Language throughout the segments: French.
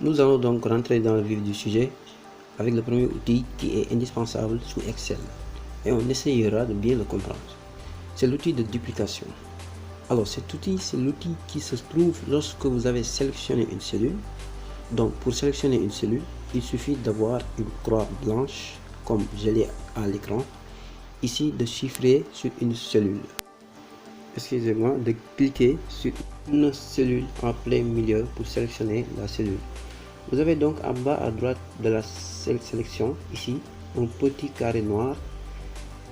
Nous allons donc rentrer dans le vif du sujet avec le premier outil qui est indispensable sous Excel et on essayera de bien le comprendre. C'est l'outil de duplication. Alors cet outil, c'est l'outil qui se trouve lorsque vous avez sélectionné une cellule. Donc pour sélectionner une cellule, il suffit d'avoir une croix blanche comme je l'ai à l'écran. Ici de chiffrer sur une cellule. Excusez-moi, de cliquer sur une cellule en plein milieu pour sélectionner la cellule. Vous avez donc en bas à droite de la sélection, ici, un petit carré noir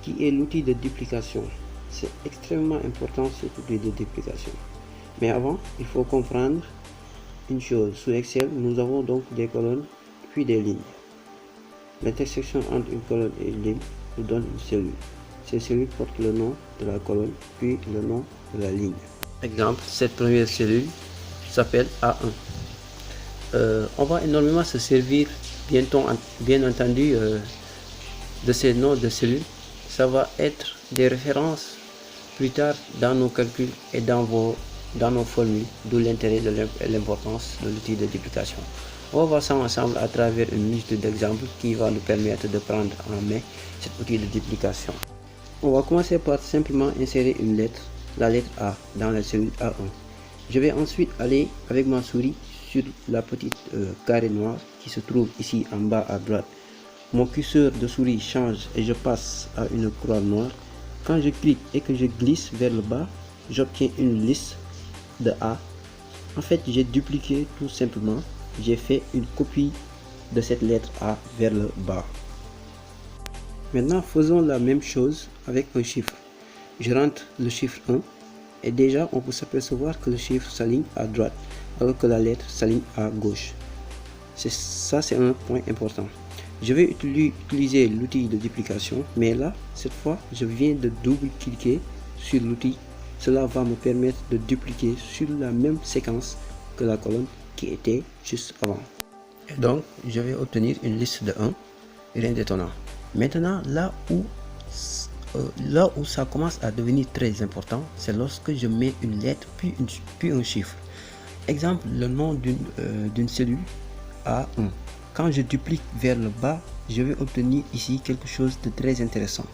qui est l'outil de duplication. C'est extrêmement important cet outil de duplication. Mais avant, il faut comprendre une chose. Sous Excel, nous avons donc des colonnes puis des lignes. L'intersection entre une colonne et une ligne nous donne une cellule. Ces cellules portent le nom de la colonne puis le nom de la ligne. Exemple, cette première cellule s'appelle A1. On va énormément se servir bien entendu de ces noms de cellules. Ça va être des références plus tard dans nos calculs et dans nos formules, d'où l'intérêt et l'importance de l'outil de duplication. On va voir ça ensemble à travers une liste d'exemples qui va nous permettre de prendre en main cet outil de duplication. On va commencer par simplement insérer une lettre, la lettre A, dans la cellule A1. Je vais ensuite aller avec ma souris sur la petite carré noir qui se trouve ici en bas à droite. Mon curseur de souris change et je passe à une croix noire. Quand je clique et que je glisse vers le bas, j'obtiens une liste de A. En fait, j'ai dupliqué tout simplement. J'ai fait une copie de cette lettre A vers le bas. Maintenant, faisons la même chose avec un chiffre. Je rentre le chiffre 1 et déjà on peut s'apercevoir que le chiffre s'aligne à droite alors que la lettre s'aligne à gauche. Ça, c'est un point important. Je vais utiliser l'outil de duplication, mais là, cette fois, je viens de double-cliquer sur l'outil. Cela va me permettre de dupliquer sur la même séquence que la colonne qui était juste avant. Et donc, je vais obtenir une liste de 1, rien d'étonnant. Maintenant, là où ça commence à devenir très important, c'est lorsque je mets une lettre puis un chiffre. Exemple, le nom d'une cellule A1. Quand je duplique vers le bas, je vais obtenir ici quelque chose de très intéressant.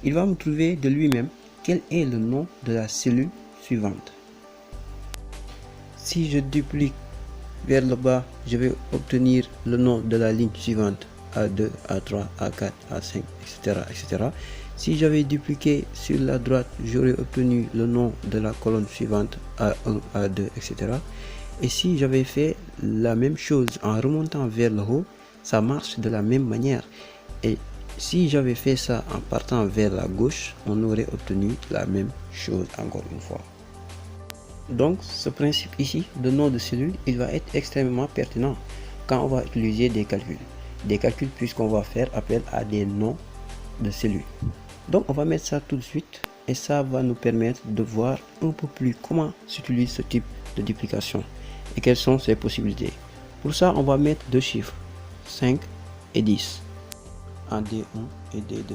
Il va me trouver de lui-même quel est le nom de la cellule suivante. Si je duplique vers le bas, je vais obtenir le nom de la ligne suivante. A2, A3, A4, A5, etc. Si j'avais dupliqué sur la droite, j'aurais obtenu le nom de la colonne suivante, A1, A2, etc. Et si j'avais fait la même chose en remontant vers le haut, ça marche de la même manière. Et si j'avais fait ça en partant vers la gauche, on aurait obtenu la même chose encore une fois. Donc ce principe ici de nom de cellule, il va être extrêmement pertinent quand on va utiliser des calculs. Des calculs puisqu'on va faire appel à des noms de cellules. Donc on va mettre ça tout de suite et ça va nous permettre de voir un peu plus comment s'utilise ce type de duplication et quelles sont ses possibilités. Pour ça on va mettre deux chiffres, 5 et 10, en D1 et D2.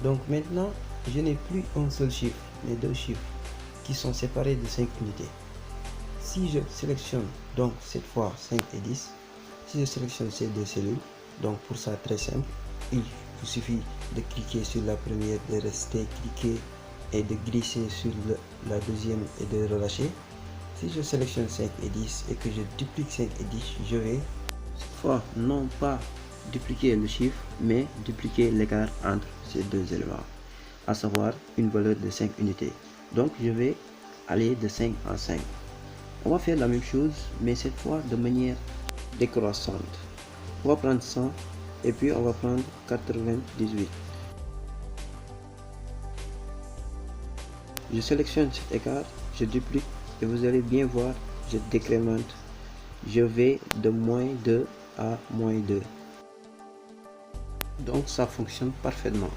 Donc maintenant je n'ai plus un seul chiffre, mais deux chiffres qui sont séparés de 5 unités. Si je sélectionne donc cette fois 5 et 10, si je sélectionne ces deux cellules, donc pour ça très simple, il vous suffit de cliquer sur la première, de rester cliquer et de glisser sur la deuxième et de relâcher. Si je sélectionne 5 et 10 et que je duplique 5 et 10, je vais cette fois non pas dupliquer le chiffre, mais dupliquer l'écart entre ces deux éléments, à savoir une valeur de 5 unités. Donc je vais aller de 5 en 5. On va faire la même chose, mais cette fois de manière décroissante. On va prendre 100 et puis on va prendre 98. Je sélectionne cet écart, je duplique et vous allez bien voir, je décrémente. Je vais de -2 à -2. Donc ça fonctionne parfaitement.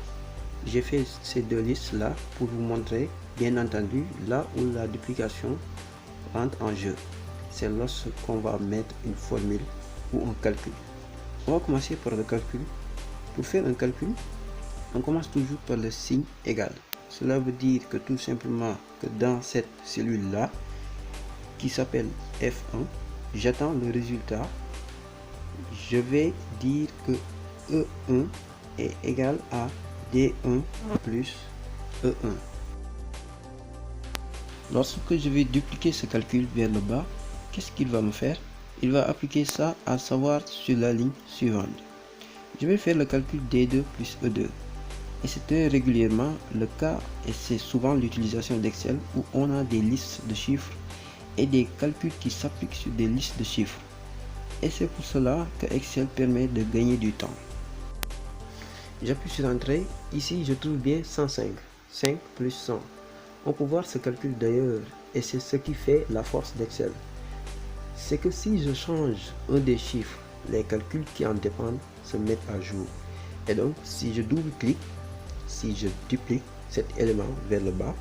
J'ai fait ces deux listes là pour vous montrer, bien entendu, là où la duplication entre en jeu. C'est lorsqu'on va mettre une formule ou un calcul. On va commencer par le calcul. Pour faire un calcul, on commence toujours par le signe égal. Cela veut dire que tout simplement que dans cette cellule là qui s'appelle F1, j'attends le résultat. Je vais dire que E1 est égal à D1 plus E1. Lorsque je vais dupliquer ce calcul vers le bas, qu'est-ce qu'il va me faire? Il va appliquer ça à savoir sur la ligne suivante. Je vais faire le calcul D2 plus E2. Et c'est très régulièrement le cas et c'est souvent l'utilisation d'Excel où on a des listes de chiffres et des calculs qui s'appliquent sur des listes de chiffres. Et c'est pour cela que Excel permet de gagner du temps. J'appuie sur Entrée. Ici, je trouve bien 105. 5 plus 100. On peut voir ce calcul d'ailleurs et c'est ce qui fait la force d'Excel. C'est que si je change un des chiffres, les calculs qui en dépendent se mettent à jour. Et donc, si je double-clique, si je duplique cet élément vers le bas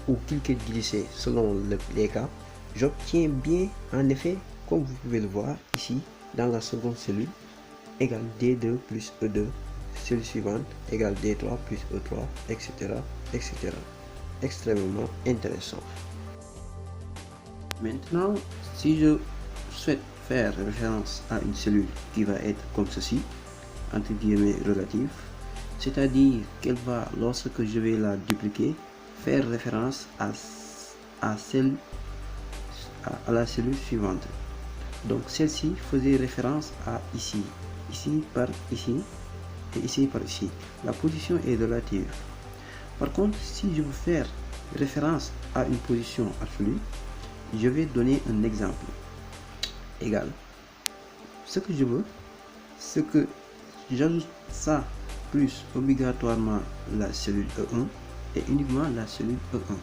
ou cliquer glisser selon les cas, j'obtiens bien en effet, comme vous pouvez le voir ici, dans la seconde cellule, égale D2 plus E2, cellule suivante égale D3 plus E3, etc. etc. Extrêmement intéressant. Maintenant, si je souhaite faire référence à une cellule qui va être comme ceci, entre guillemets relative, c'est-à-dire qu'elle va, lorsque je vais la dupliquer, faire référence à la cellule suivante. Donc celle-ci faisait référence à ici, ici par ici et ici par ici. La position est relative. Par contre, si je veux faire référence à une position absolue, je vais donner un exemple. Égal. Ce que je veux, c'est que j'ajoute ça plus obligatoirement la cellule E1 et uniquement la cellule E1.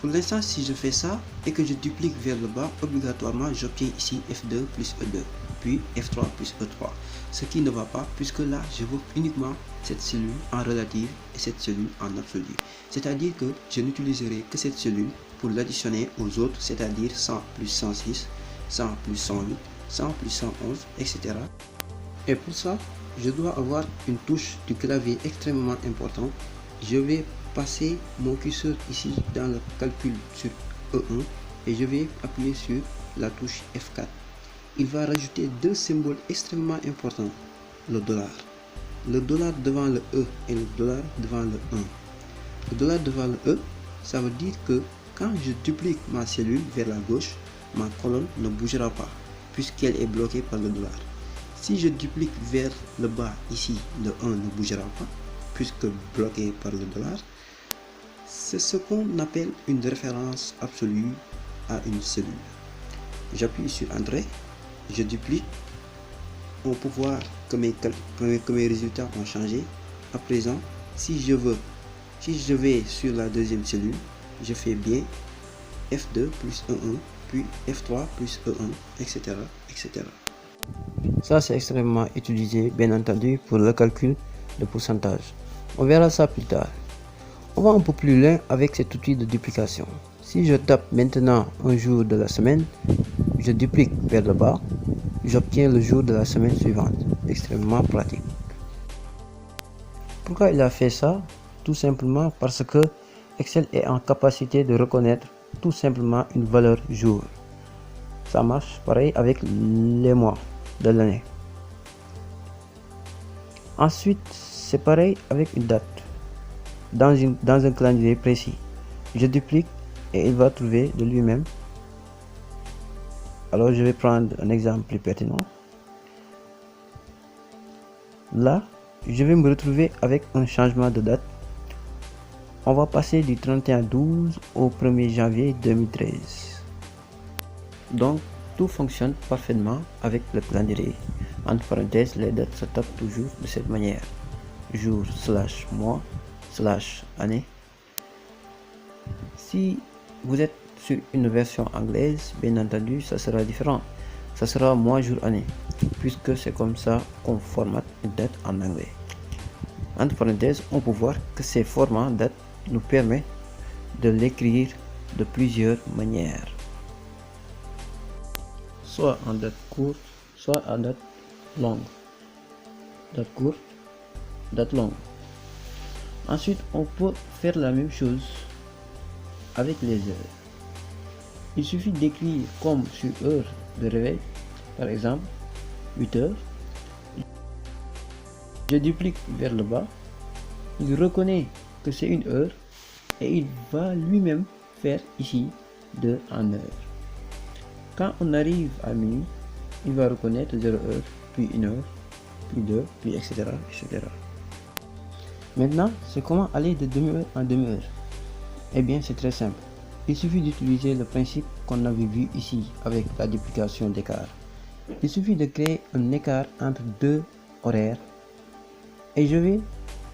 Pour l'instant, si je fais ça et que je duplique vers le bas, obligatoirement j'obtiens ici F2 plus E2, puis F3 plus E3. Ce qui ne va pas puisque là je veux uniquement cette cellule en relative et cette cellule en absolu. C'est-à-dire que je n'utiliserai que cette cellule pour l'additionner aux autres, c'est-à-dire 100 plus 106, 100 plus 108, 100 plus 111, etc. Et pour ça, je dois avoir une touche du clavier extrêmement importante. Je vais passer mon curseur ici dans le calcul sur E1 et je vais appuyer sur la touche F4. Il va rajouter deux symboles extrêmement importants, le dollar. Le dollar devant le E et le dollar devant le 1. Le dollar devant le E, ça veut dire que quand je duplique ma cellule vers la gauche, ma colonne ne bougera pas puisqu'elle est bloquée par le dollar. Si je duplique vers le bas ici, le 1 ne bougera pas puisque bloqué par le dollar. C'est ce qu'on appelle une référence absolue à une cellule. J'appuie sur Entrée, je duplique. On peut voir que mes résultats ont changé. À présent, si je vais sur la deuxième cellule, je fais bien F2 plus E1, puis F3 plus E1, etc. etc. Ça, c'est extrêmement utilisé, bien entendu, pour le calcul de pourcentage. On verra ça plus tard. On va un peu plus loin avec cet outil de duplication. Si je tape maintenant un jour de la semaine, je duplique vers le bas, j'obtiens le jour de la semaine suivante. Extrêmement pratique. Pourquoi il a fait ça? Tout simplement parce que Excel est en capacité de reconnaître tout simplement une valeur jour. Ça marche pareil avec les mois de l'année. Ensuite, c'est pareil avec une date. Dans un calendrier précis, je duplique et il va trouver de lui-même. Alors je vais prendre un exemple plus pertinent. Là, je vais me retrouver avec un changement de date. On va passer du 31/12 au 1er janvier 2013. Donc, tout fonctionne parfaitement avec le calendrier. Entre parenthèses, les dates se tapent toujours de cette manière. Jour / mois / année. Si vous êtes sur une version anglaise, bien entendu, ça sera différent. Ça sera mois, jour, année, puisque c'est comme ça qu'on formate une date en anglais. Entre parenthèses, on peut voir que ces formats date nous permettent de l'écrire de plusieurs manières. Soit en date courte, soit en date longue. Date courte, date longue. Ensuite, on peut faire la même chose avec les heures. Il suffit d'écrire comme sur heure de réveil, par exemple 8 heures. Je duplique vers le bas. Il reconnaît que c'est une heure et il va lui-même faire ici 2 en heure. Quand on arrive à minuit, il va reconnaître 0 heure, puis 1 heure, puis 2, puis etc. etc. Maintenant, c'est comment aller de demi-heure en demi-heure. Eh bien, c'est très simple. Il suffit d'utiliser le principe qu'on avait vu ici avec la duplication d'écart. Il suffit de créer un écart entre deux horaires et je vais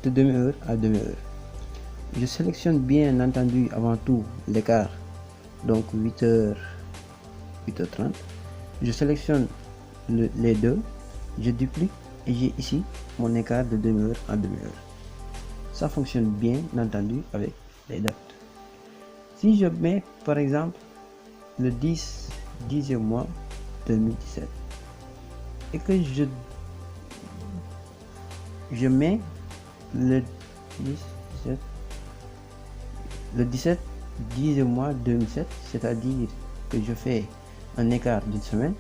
de demi-heure à demi-heure. Je sélectionne bien entendu avant tout l'écart, donc 8h, 8h30. Je sélectionne les deux, je duplique et j'ai ici mon écart de demi-heure en demi-heure. Ça fonctionne bien entendu avec les dates. Si je mets par exemple le 10e mois 2017 et que je mets le 17 10e mois 2007, c'est-à-dire que je fais un écart d'une semaine,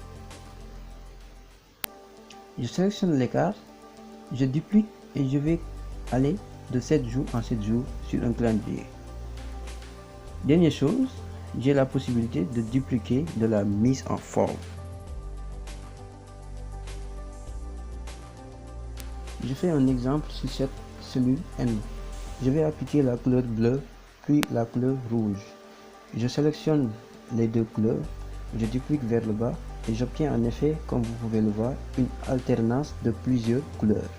je sélectionne l'écart, je duplique et je vais aller de 7 jours en 7 jours sur un calendrier. Dernière chose, j'ai la possibilité de dupliquer de la mise en forme. Je fais un exemple sur cette cellule N. Je vais appliquer la couleur bleue puis la couleur rouge. Je sélectionne les deux couleurs, je duplique vers le bas et j'obtiens en effet, comme vous pouvez le voir, une alternance de plusieurs couleurs.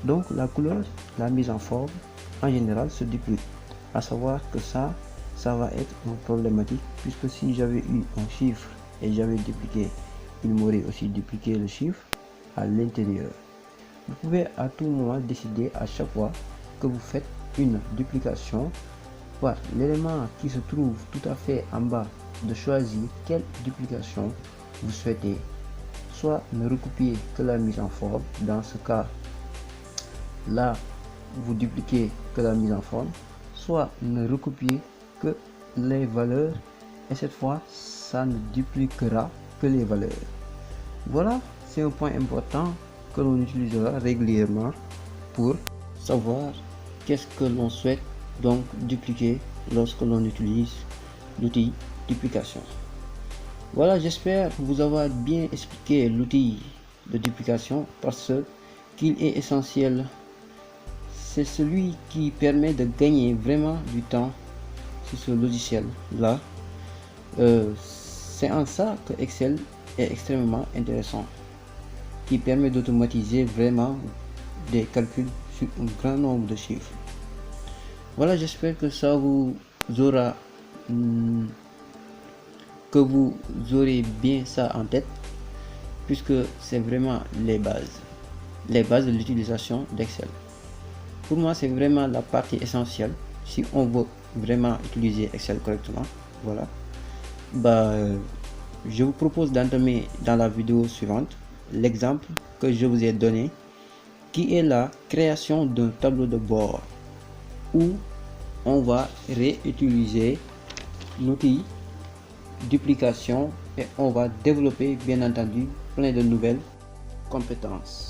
Donc la couleur, la mise en forme, en général se duplique. À savoir que ça va être une problématique puisque si j'avais eu un chiffre et j'avais dupliqué, il m'aurait aussi dupliqué le chiffre à l'intérieur. Vous pouvez à tout moment décider à chaque fois que vous faites une duplication par l'élément qui se trouve tout à fait en bas de choisir quelle duplication vous souhaitez. Soit ne recopier que la mise en forme, dans ce cas là vous dupliquez que la mise en forme, soit ne recopier que les valeurs et cette fois ça ne dupliquera que les valeurs. Voilà, c'est un point important que l'on utilisera régulièrement pour savoir qu'est-ce que l'on souhaite donc dupliquer lorsque l'on utilise l'outil duplication. Voilà, j'espère vous avoir bien expliqué l'outil de duplication parce qu'il est essentiel. C'est celui qui permet de gagner vraiment du temps sur ce logiciel là. C'est en ça que Excel est extrêmement intéressant, qui permet d'automatiser vraiment des calculs sur un grand nombre de chiffres. Voilà, j'espère que ça vous aura que vous aurez bien ça en tête, puisque c'est vraiment les bases de l'utilisation d'Excel. Pour moi, c'est vraiment la partie essentielle si on veut vraiment utiliser Excel correctement. Voilà. Je vous propose d'entamer dans la vidéo suivante l'exemple que je vous ai donné, qui est la création d'un tableau de bord où on va réutiliser l'outil duplication et on va développer bien entendu plein de nouvelles compétences.